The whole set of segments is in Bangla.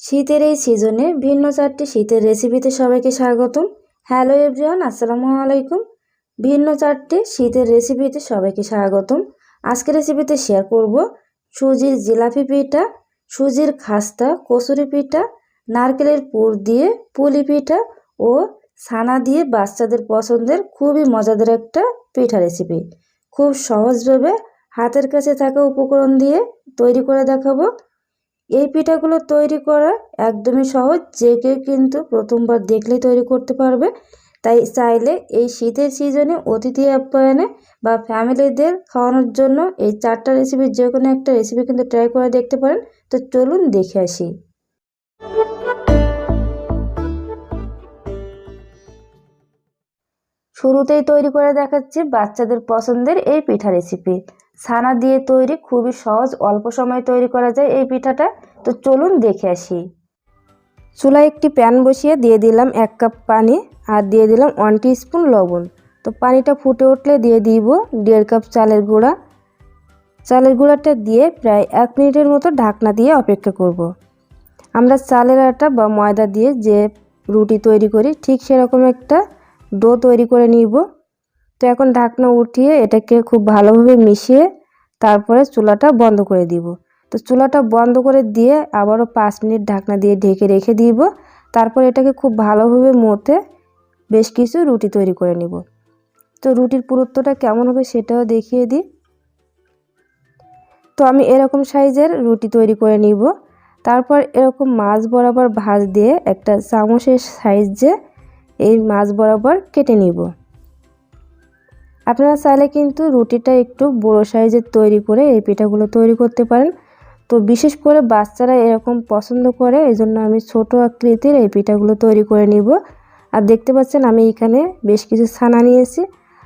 শীতের এই সিজনে ভিন্ন চারটি শীতের রেসিপিতে সবাইকে স্বাগতম। হ্যালো এভরিওয়ান, আসসালামু আলাইকুম। ভিন্ন চারটি শীতের রেসিপিতে সবাইকে স্বাগতম। আজকের রেসিপিতে শেয়ার করব সুজির জিলাপি পিঠা, সুজির খাস্তা কচুরি পিঠা, নারকেলের পুর দিয়ে পুলি পিঠা ও ছানা দিয়ে বাচ্চাদের পছন্দের খুবই মজাদার একটা পিঠা রেসিপি। খুব সহজভাবে হাতের কাছে থাকা উপকরণ দিয়ে তৈরি করে দেখাবো। এই পিঠাগুলো তৈরি করা একদমই সহজ, যে কেউ কিন্তু প্রথমবার দেখলেই তৈরি করতে পারবে। তাই চাইলে এই শীতের সিজনে অতিথি আপ্যায়নে বা ফ্যামিলিদের খাওয়ানোর জন্য এই চারটা রেসিপির যে কোনো একটা রেসিপি কিন্তু ট্রাই করে দেখতে পারেন। তো চলুন দেখে আসি। শুরুতেই তৈরি করে দেখাচ্ছি বাচ্চাদের পছন্দের এই পিঠা রেসিপি। ছানা দিয়ে তৈরি, খুবই সহজ, অল্প সময়ে তৈরি করা যায় এই পিঠাটা। তো চলুন দেখে আসি। চুলায় একটি প্যান বসিয়ে দিয়ে দিলাম 1 কাপ পানি আর দিয়ে দিলাম 1 টিস্পুন লবণ। তো পানিটা ফুটে উঠলে দিয়ে দিব 1.5 কাপ চালের গুঁড়া। চালের গুঁড়াটা দিয়ে প্রায় 1 মিনিটের মতো ঢাকনা দিয়ে অপেক্ষা করব। আমরা চালের আটা বা ময়দা দিয়ে যে রুটি তৈরি করি ঠিক সেরকম একটা ডো তৈরি করে নিব। তো এখন ঢাকনা উঠিয়ে এটাকে খুব ভালোভাবে মিশিয়ে তারপরে চুলাটা বন্ধ করে দিব। তো চুলাটা বন্ধ করে দিয়ে আবারও 5 মিনিট ঢাকনা দিয়ে ঢেকে রেখে দিব। তারপর এটাকে খুব ভালোভাবে মথে বেশ কিছু রুটি তৈরি করে নিব। তো রুটির পুরুত্বটা কেমন হবে সেটাও দেখিয়ে দিই। তো আমি এরকম সাইজের রুটি তৈরি করে নিব। তারপর এরকম মাছ বরাবর ভাঁজ দিয়ে একটা চামচের সাইজে এই মাছ বরাবর কেটে নিব। আপনারা চাইলে কিন্তু রুটিটা একটু বড় সাইজের তৈরি করে এই পিঠাগুলো তৈরি করতে পারেন। তো বিশেষ করে বাচ্চারা এরকম পছন্দ করে, এজন্য আমি ছোট আকৃতির এই পিঠাগুলো তৈরি করে নিব। আর দেখতে পাচ্ছেন আমি এখানে বেশ কিছু ছানা নিয়েছি।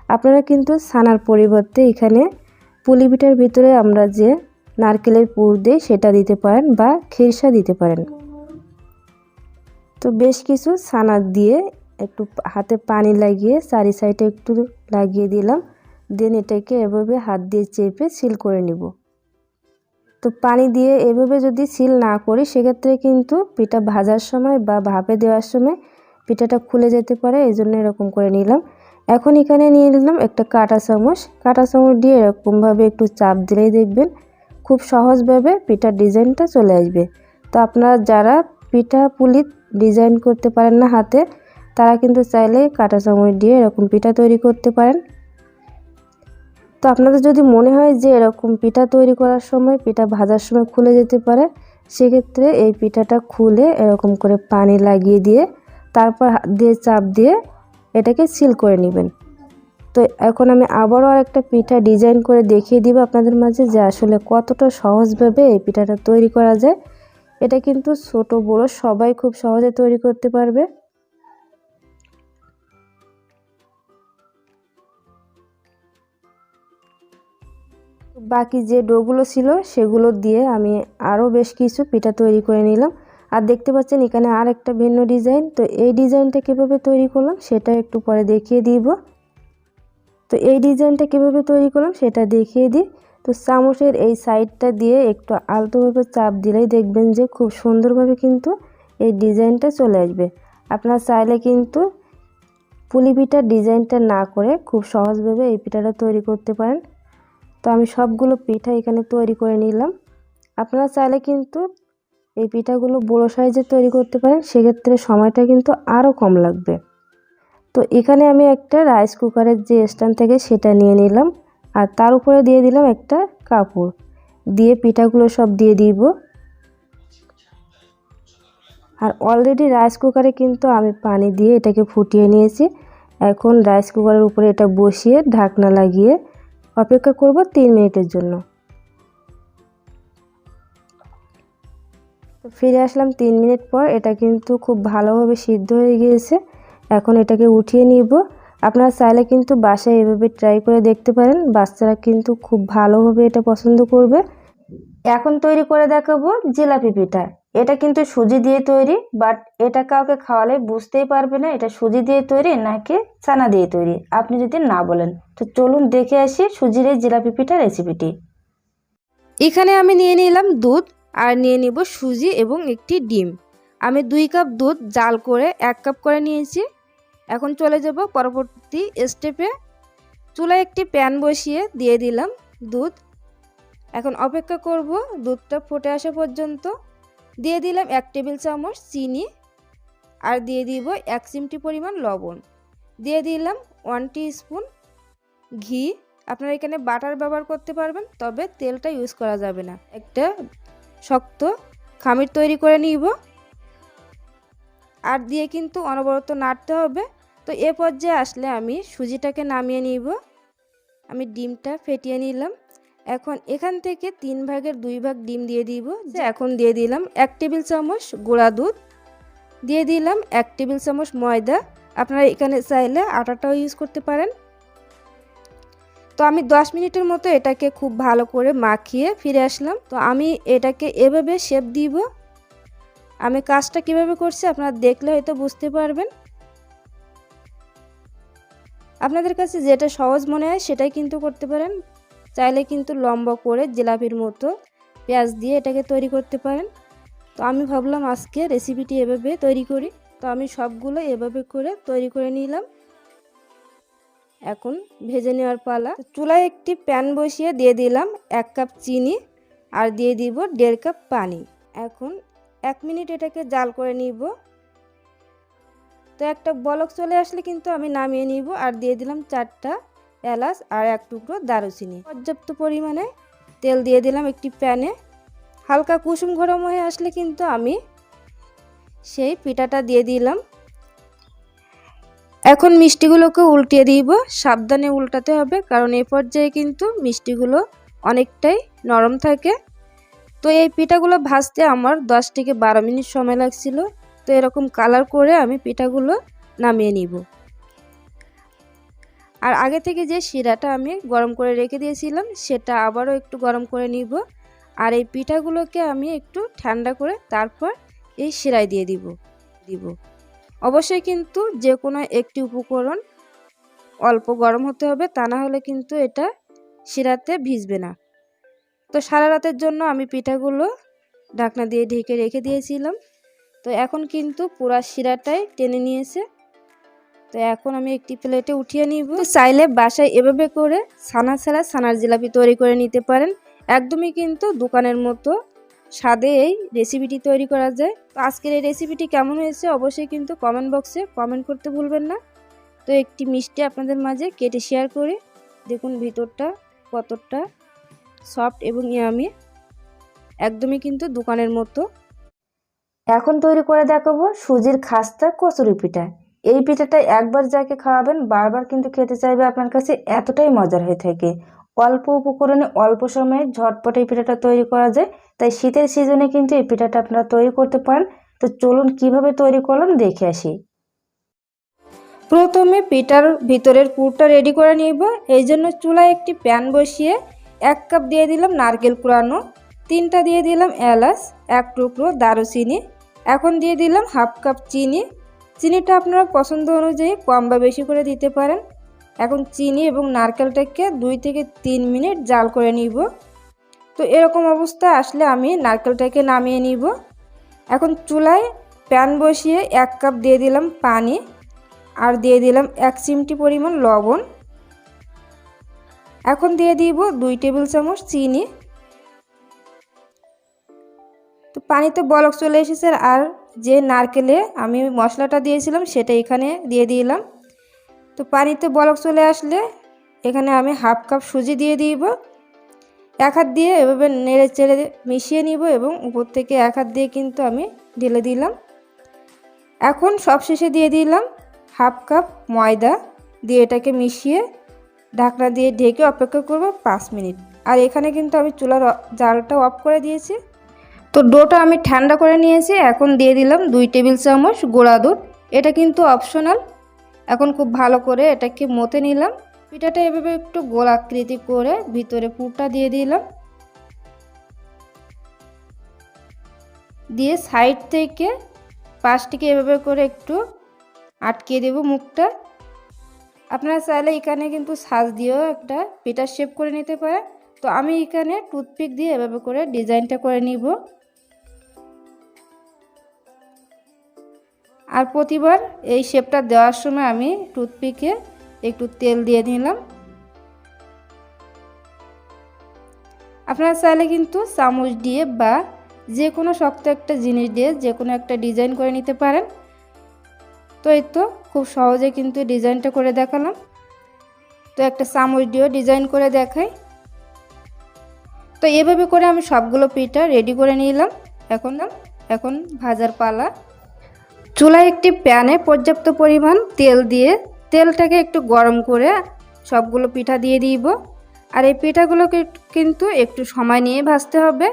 আপনারা কিন্তু ছানার পরিবর্তে এখানে পুলি পিঠার ভিতরে আমরা যে নারকেলের পুর দিই সেটা দিতে পারেন বা খিরসা দিতে পারেন। তো বেশ কিছু ছানা দিয়ে একটু হাতে পানি লাগিয়ে চারি সাইডে একটু লাগিয়ে দিলাম। দেন এটাকে এভাবে হাত দিয়ে চেপে সিল করে নিব। তো পানি দিয়ে এভাবে যদি সিল না করি সেক্ষেত্রে কিন্তু পিঠা ভাজার সময় বা ভাপে দেওয়ার সময় পিঠাটা খুলে যেতে পারে, এই জন্য এরকম করে নিলাম। এখন এখানে নিয়ে নিলাম একটা কাঁটা চামচ দিয়ে এরকমভাবে একটু চাপ দিলেই দেখবেন খুব সহজভাবে পিঠার ডিজাইনটা চলে আসবে। তো আপনারা যারা পিঠা পুলি ডিজাইন করতে পারেন না হাতে, তারা কিন্তু চাইলে কাঁটা চামচ দিয়ে এরকম পিঠা তৈরি করতে পারেন। তো আপনাদের যদি মনে হয় যে এরকম পিঠা তৈরি করার সময় পিঠা ভাজার সময় খুলে যেতে পারে, সেক্ষেত্রে এই পিঠাটা খুলে এরকম করে পানি লাগিয়ে দিয়ে তারপর হাত দিয়ে চাপ দিয়ে এটাকে সিল করে নেবেন। তো এখন আমি আবারও আরেকটা পিঠা ডিজাইন করে দেখিয়ে দিব আপনাদের মাঝে যে আসলে কতটা সহজভাবে এই পিঠাটা তৈরি করা যায়। এটা কিন্তু ছোট বড় সবাই খুব সহজে তৈরি করতে পারবে। বাকি যে ডোগুলো ছিল সেগুলো দিয়ে আমি আরও বেশ কিছু পিঠা তৈরি করে নিলাম। আর দেখতে পাচ্ছেন এখানে আর একটা ভিন্ন ডিজাইন। তো এই ডিজাইনটা কীভাবে তৈরি করলাম সেটা একটু পরে দেখিয়ে দিব। তো এই ডিজাইনটা কীভাবে তৈরি করলাম সেটা দেখিয়ে দিই। তো চামচের এই সাইডটা দিয়ে একটু আলতোভাবে চাপ দিলেই দেখবেন যে খুব সুন্দরভাবে কিন্তু এই ডিজাইনটা চলে আসবে। আপনারা চাইলে কিন্তু পুলি পিঠার ডিজাইনটা না করে খুব সহজভাবে এই পিঠাটা তৈরি করতে পারেন। তো আমি সবগুলো পিঠা এখানে তৈরি করে নিলাম। আপনারা চাইলে কিন্তু এই পিঠাগুলো বড় সাইজে তৈরি করতে পারেন, সেক্ষেত্রে সময়টা কিন্তু আরও কম লাগবে। তো এখানে আমি একটা রাইস কুকারের যে স্ট্যান্ড থাকে সেটা নিয়ে নিলাম আর তার উপরে দিয়ে দিলাম একটা কাপড় দিয়ে পিঠাগুলো সব দিয়ে দিব। আর অলরেডি রাইস কুকারে কিন্তু আমি পানি দিয়ে এটাকে ফুটিয়ে নিয়েছি। এখন রাইস কুকারের উপরে এটা বসিয়ে ঢাকনা লাগিয়ে অপেক্ষা করব 3 মিনিটের জন্য। তো ফিরে আসলাম 3 মিনিট পর। এটা কিন্তু খুব ভালোভাবে সিদ্ধ হয়ে গিয়েছে। এখন এটাকে উঠিয়ে নিব। আপনারা চাইলে কিন্তু বাসায় এভাবে ট্রাই করে দেখতে পারেন, বাচ্চারা কিন্তু খুব ভালোভাবে এটা পছন্দ করবে। এখন তৈরি করে দেখাবো জিলাপি পিঠা। এটা কিন্তু সুজি দিয়ে তৈরি, বাট এটা কাউকে খাওয়ালে বুঝতেই পারবে না এটা সুজি দিয়ে তৈরি নাকি ছানা দিয়ে তৈরি, আপনি যদি না বলেন। তো চলুন দেখে আসি সুজির এই জিলাপি পিঠা রেসিপিটি। এখানে আমি নিয়ে নিলাম দুধ আর নিয়ে নিব সুজি এবং একটি ডিম। আমি 2 কাপ দুধ জাল করে 1 কাপ করে নিয়েছি। এখন চলে যাব পরবর্তী স্টেপে। চুলায় একটি প্যান বসিয়ে দিয়ে দিলাম দুধ। এখন অপেক্ষা করব দুধটা ফুটে আসা পর্যন্ত। দিয়ে দিলাম 1 টেবিল চামচ চিনি আর দিয়ে দিব 1 চিমটি পরিমাণ লবণ। দিয়ে দিলাম 1 টিস্পুন ঘি। আপনারা এখানে বাটার ব্যবহার করতে পারবেন, তবে তেলটা ইউজ করা যাবে না। একটা শক্ত খামির তৈরি করে নিব আর দিয়ে কিন্তু অনবরত নাড়তে হবে। তো এ পর্যায়ে আসলে আমি সুজিটাকে নামিয়ে নিব। আমি ডিমটা ফেটিয়ে নিলাম। এখন এখান থেকে 3 ভাগের 2 ভাগ ডিম দিয়ে দিব। এখন দিয়ে দিলাম 1 টেবিল চামচ গুঁড়া দুধ, দিয়ে দিলাম 1 টেবিল চামচ ময়দা। আপনারা এখানে চাইলে আটাটাও ইউজ করতে পারেন। তো আমি 10 মিনিটের মতো এটাকে খুব ভালো করে মাখিয়ে ফিরে আসলাম। তো আমি এটাকে এভাবে শেপ দিব। আমি কাজটা কিভাবে করছি আপনারা দেখলে হয়তো বুঝতে পারবেন। আপনাদের কাছে যেটা সহজ মনে হয় সেটাই কিন্তু করতে পারেন। চাইলে কিন্তু লম্বা করে জিলাপির মতো পেঁয়াজ দিয়ে এটাকে তৈরি করতে পারেন। তো আমি ভাবলাম আজকে রেসিপিটি এভাবে তৈরি করি। তো আমি সবগুলো এভাবে করে তৈরি করে নিলাম। এখন ভেজে নেওয়ার পালা। চুলায় একটি প্যান বসিয়ে দিয়ে দিলাম 1 কাপ চিনি আর দিয়ে দিব 1.5 কাপ পানি। এখন 1 মিনিট এটাকে জাল করে নিব। তো একটা বলক চলে আসলে কিন্তু আমি নামিয়ে নিব আর দিয়ে দিলাম 4টা এলাচ আর 1 টুকরো দারুচিনি। পর্যাপ্ত পরিমাণে তেল দিয়ে দিলাম একটি প্যানে। হালকা কুসুম গরম হয়ে আসলে কিন্তু আমি সেই পিঠাটা দিয়ে দিলাম। এখন মিষ্টিগুলোকে উল্টিয়ে দিব। সাবধানে উল্টাতে হবে, কারণ এই পর্যায়ে কিন্তু মিষ্টিগুলো অনেকটাই নরম থাকে। তো এই পিঠাগুলো ভাজতে আমার 10 থেকে 12 মিনিট সময় লাগছিল। তো এরকম কালার করে আমি পিঠাগুলো নামিয়ে নিব। আর আগে থেকে যে শিরাটা আমি গরম করে রেখে দিয়েছিলাম সেটা আবারও একটু গরম করে নিব। আর এই পিঠাগুলোকে আমি একটু ঠান্ডা করে তারপর এই শিরায় দিয়ে দিব। অবশ্যই কিন্তু যে কোনো একটি উপকরণ অল্প গরম হতে হবে, তা না হলে কিন্তু এটা শিরাতে ভিজবে না। তো সারা রাতের জন্য আমি পিঠাগুলো ঢাকনা দিয়ে ঢেকে রেখে দিয়েছিলাম। তো এখন কিন্তু পুরা শিরাটাই টেনে নিয়েছে। তো এখন আমি একটি প্লেটে উঠিয়ে নিব। তো চাইলে বাসায় এভাবে করে ছানা ছাড়া ছানার জিলাপি তৈরি করে নিতে পারেন। একদমই কিন্তু দোকানের মতো স্বাদে এই রেসিপিটি তৈরি করা যায়। তো আজকের এই রেসিপিটি কেমন হয়েছে অবশ্যই কিন্তু কমেন্ট বক্সে কমেন্ট করতে ভুলবেন না। তো একটি মিষ্টি আপনাদের মাঝে কেটে শেয়ার করি। দেখুন ভিতরটা কতটা সফট এবং ইয়ামি, একদমই কিন্তু দোকানের মতো। এখন তৈরি করে দেখাবো সুজির খাস্তা কচুরি পিঠা। এই পিঠাটা একবার যাকে খাওয়াবেন বারবার কিন্তু খেতে চাইবে আপনার কাছে, এতটাই মজার হয়ে থাকে। অল্প উপকরণে অল্প সময়ে ঝটপট এই পিঠাটা তৈরি করা যায়। তাই শীতের সিজনে কিন্তু এই পিঠাটা আপনারা তৈরি করতে পারেন। তো চলুন কিভাবে তৈরি করলাম দেখে আসি। প্রথমে পিঠার ভিতরের পুরটা রেডি করে নিব। এই জন্য চুলায় একটি প্যান বসিয়ে 1 কাপ দিয়ে দিলাম নারকেল কুড়ানো, 3টা দিয়ে দিলাম এলাচ, 1 টুকরো দারুচিনি। এখন দিয়ে দিলাম 1/2 কাপ চিনি। চিনিটা আপনারা পছন্দ অনুযায়ী কম বা বেশি করে দিতে পারেন। এখন চিনি এবং নারকেলটাকে 2 থেকে 3 মিনিট জাল করে নিব। তো এরকম অবস্থা আসলে আমি নারকেলটাকে নামিয়ে নিব। এখন চুলায় প্যান বসিয়ে 1 কাপ দিয়ে দিলাম পানি আর দিয়ে দিলাম 1 চিমটি পরিমাণ লবণ। এখন দিয়ে দিব 2 টেবিল চামচ চিনি। তো পানিতে বলক চলে এসেছে আর যে নারকেলে আমি মশলাটা দিয়েছিলাম সেটা এখানে দিয়ে দিলাম। তো পানিতে বলক চলে আসলে এখানে আমি 1/2 কাপ সুজি দিয়ে দিব। 1 হাত দিয়ে এভাবে নেড়ে চেড়ে মিশিয়ে নিব এবং উপর থেকে 1 হাত দিয়ে কিন্তু আমি ঢেলে দিলাম। এখন সবশেষে দিয়ে দিলাম 1/2 কাপ ময়দা, দিয়ে এটাকে মিশিয়ে ঢাকনা দিয়ে ঢেকে অপেক্ষা করব 5 মিনিট। আর এখানে কিন্তু আমি চুলার জালটা অফ করে দিয়েছি। তো ডোটা আমি ঠান্ডা করে নিয়েছি। এখন দিয়ে দিলাম 2 টেবিল চামচ গুঁড়া দুধ। এটা কিন্তু অপশনাল। এখন খুব ভালো করে এটাকে মথে নিলাম। পিঠাটা এভাবে একটু গোল আকৃতি করে ভিতরে পুরটা দিয়ে দিলাম। দিয়ে সাইড থেকে পাশটিকে এভাবে করে একটু আটকে দেব মুখটা। আপনারা চাইলে এখানে কিন্তু সাজ দিয়েও একটা পিঠার শেপ করে নিতে পারেন। তো আমি এখানে টুথপিক দিয়ে এভাবে করে ডিজাইনটা করে নিব। আর প্রতিবার এই শেপটা দেওয়ার সময় আমি টুথপিকে একটু তেল দিয়ে দিলাম। আপনারা চাইলে কিন্তু চামচ দিয়ে বা যে কোনো শক্ত একটা জিনিস দিয়ে যে কোনো একটা ডিজাইন করে নিতে পারেন। তো এই তো খুব সহজে কিন্তু ডিজাইনটা করে দেখালাম। তো একটা চামচ দিয়েও ডিজাইন করে দেখাই। তো এভাবে করে আমি সবগুলো পিঠা রেডি করে নিলাম। এখন ভাজার পালা। চুলায় একটি প্যানে পর্যাপ্ত পরিমাণ তেল দিয়ে তেলটাকে একটু গরম করে সবগুলো পিঠা দিয়ে দিব। আর এই পিঠাগুলোকে কিন্তু একটু সময় নিয়ে ভাজতে হবে।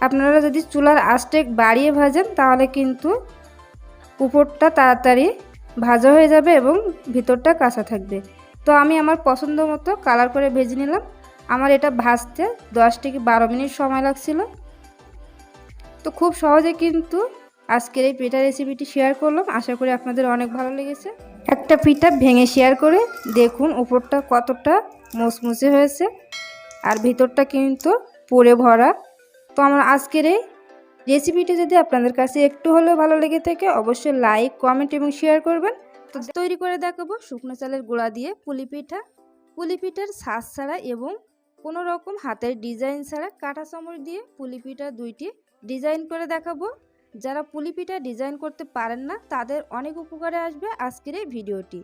আপনারা যদি চুলার আঁচটা বাড়িয়ে ভাজেন তাহলে কিন্তু উপরটা তাড়াতাড়ি ভাজা হয়ে যাবে এবং ভিতরটা কাঁচা থাকবে। তো আমি আমার পছন্দ মতো কালার করে ভেজে নিলাম। আমার এটা ভাজতে 10 থেকে 12 মিনিট সময় লাগছিল। তো খুব সহজে কিন্তু আজকের এই পিঠা রেসিপিটি শেয়ার করলাম। আশা করি আপনাদের অনেক ভালো লেগেছে। একটা পিঠা ভেঙে শেয়ার করে দেখুন উপরটা কতটা মুচমুচে হয়েছে আর ভিতরটা কিন্তু পুরে ভরা। তো আমার আজকের এই রেসিপিটি যদি আপনাদের কাছে একটু হলেও ভালো লেগে থাকে অবশ্যই লাইক, কমেন্ট এবং শেয়ার করবেন। তো তৈরি করে দেখাবো শুকনো চালের গুঁড়া দিয়ে পুলি পিঠা। পুলি পিঠার ছাঁচ ছাড়া এবং কোনো রকম হাতের ডিজাইন ছাড়া কাঁটা চামচ দিয়ে পুলি পিঠা দুইটি ডিজাইন করে দেখাবো। যারা পুলি পিঠা ডিজাইন করতে পারেন না তাদের অনেক উপকারে আসবে আজকের এই ভিডিওটি।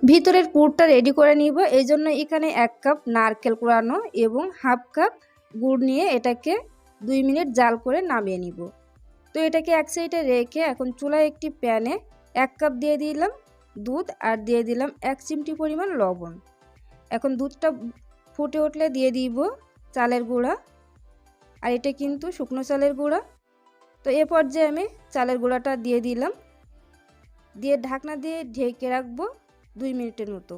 ভিতরের পুরটা রেডি করে নিব। এই জন্য এখানে 1 কাপ নারকেল কোড়ানো এবং হাফ কাপ গুড় নিয়ে এটাকে 2 মিনিট জাল করে নামিয়ে নিব। তো এটাকে এক সাইডে রেখে এখন চুলায় একটি প্যানে 1 কাপ দিয়ে দিলাম দুধ আর দিয়ে দিলাম 1 চিমটি পরিমাণ লবণ। এখন দুধটা ফুটে উঠলে দিয়ে দিব চালের গুঁড়া। আর এটা কিন্তু শুকনো চালের গুঁড়া। তো এ পর্যায়ে আমি চালের গুঁড়াটা দিয়ে দিলাম, দিয়ে ঢাকনা দিয়ে ঢেকে রাখবো 2 মিনিটের মতো।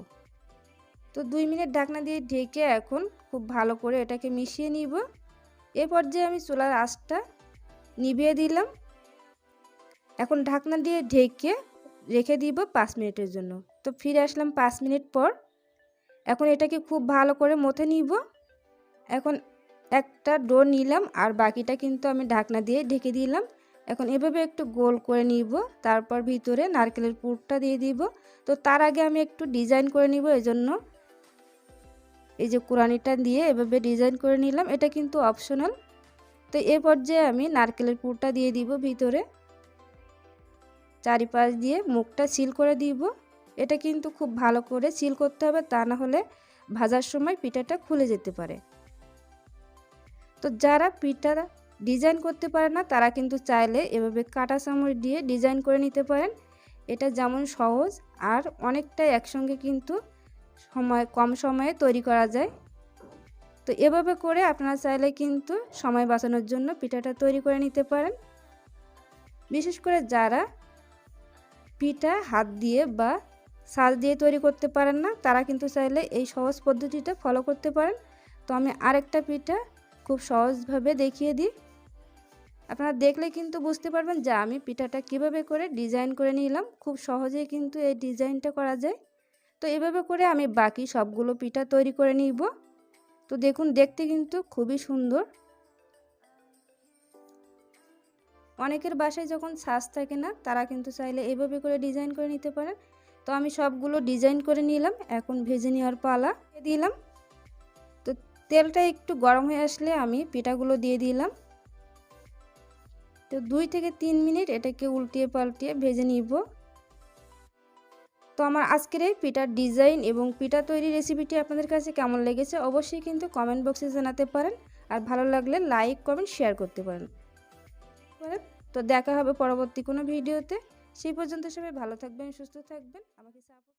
তো 2 মিনিট ঢাকনা দিয়ে ঢেকে এখন খুব ভালো করে এটাকে মিশিয়ে নিব। এ পর্যায়ে আমি চুলার আঁচটা নিভিয়ে দিলাম। এখন ঢাকনা দিয়ে ঢেকে রেখে দিব 5 মিনিটের জন্য। তো ফিরে আসলাম 5 মিনিট পর। এখন এটাকে খুব ভালো করে মথে নিব। এখন একটা ডো নিলাম আর বাকিটা কিন্তু আমি ঢাকনা দিয়ে ঢেকে দিলাম। এখন এভাবে একটু গোল করে নিব, তারপর ভিতরে নারকেলের পুরটা দিয়ে দিব। তো তার আগে আমি একটু ডিজাইন করে নিব, এজন্য এই যে কুরানিটা দিয়ে এভাবে ডিজাইন করে নিলাম। এটা কিন্তু অপশনাল। তো এই পর্যায়ে আমি নারকেলের পুরটা দিয়ে দিব ভিতরে, চারিপাশ দিয়ে মুখটা সিল করে দিব। এটা কিন্তু খুব ভালো করে সিল করতে হবে, তা না হলে ভাজার সময় পিঠাটা খুলে যেতে পারে। তো যারা পিঠা ডিজাইন করতে পারে না তারা কিন্তু চাইলে এভাবে কাঁটা চামচ দিয়ে ডিজাইন করে নিতে পারেন। এটা যেমন সহজ আর অনেকটাই একসঙ্গে কিন্তু কম সময়ে তৈরি করা যায়। তো এভাবে করে আপনারা চাইলে কিন্তু সময় বাঁচানোর জন্য পিঠাটা তৈরি করে নিতে পারেন। বিশেষ করে যারা পিঠা হাত দিয়ে বা ছাঁচ দিয়ে তৈরি করতে পারেন না তারা কিন্তু চাইলে এই সহজ পদ্ধতিটা ফলো করতে পারেন। তো আমি আরেকটা পিঠা খুব সহজভাবে দেখিয়ে দিই। আপনারা দেখলে কিন্তু বুঝতে পারবেন যে আমি পিঠাটা কিভাবে করে ডিজাইন করে নিলাম। খুব সহজেই কিন্তু এই ডিজাইনটা করা যায়। তো এভাবে করে আমি বাকি সবগুলো পিঠা তৈরি করে নিব। তো দেখুন দেখতে কিন্তু খুবই সুন্দর। অনেকের বাসায় যখন ছাঁচ থাকে না তারা কিন্তু চাইলে এভাবে করে ডিজাইন করে নিতে পারেন। তো আমি সবগুলো ডিজাইন করে নিলাম। এখন ভেজে নেওয়ার পালা দিলাম। তো তেলটা একটু গরম হয়ে আসলে আমি পিঠাগুলো দিয়ে দিলাম। তো 2 থেকে 3 মিনিট এটাকে উল্টিয়ে পাল্টিয়ে ভেজে নিব। তো আমার আজকের এই পিঠার ডিজাইন এবং পিঠা তৈরি রেসিপিটি আপনাদের কাছে কেমন লেগেছে অবশ্যই কিন্তু কমেন্ট বক্সে জানাতে পারেন। আর ভালো লাগলে লাইক, কমেন্ট, শেয়ার করতে পারেন। তো দেখা হবে পরবর্তী কোনো ভিডিওতে। সেই পর্যন্ত সবাই ভালো থাকবেন, সুস্থ থাকবেন। আমাকে